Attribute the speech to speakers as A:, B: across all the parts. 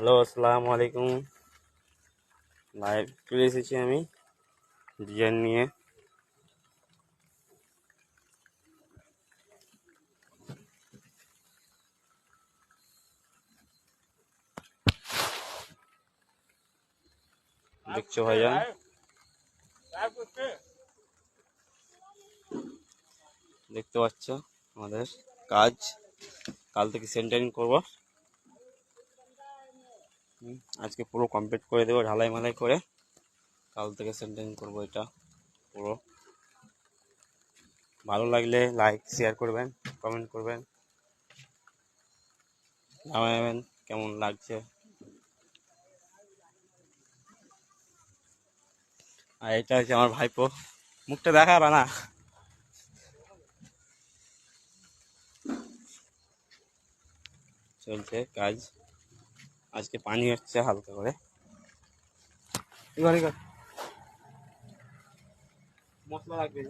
A: Hello, আসসালামু আলাইকুম। Live চলে এসেছি আমি ডিজাইন নিয়ে। দেখছো ভাইজান, দেখতে পাচ্ছ আমাদের কাজ। কাল থেকে সেন্টারিং করব। আজকে পুরো কমপ্লিট করে দেবো ঢালাই মালাই করে। কাল থেকে সেন্টারিং করব এটা পুরো। ভালো লাগলে লাইক শেয়ার করবেন, কমেন্ট করবেন, জানাবেন কেমন লাগছে। আর এটা হচ্ছে আমার ভাইপো, মুখটা দেখাবা না। চলছে কাজ, আজকে পানি হচ্ছে হালকা করে। মশলা লাগবে,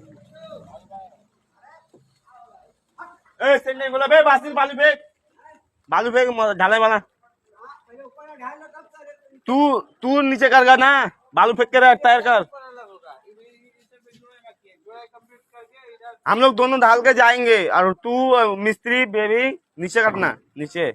A: बालू फेंक ढालाई वाला। तू तू नीचे कर ना, बालू फेंक के रख, तैयार कर। हम लोग दोनों ढाल के जाएंगे और तू मिस्त्री बेबी नीचे करना, नीचे।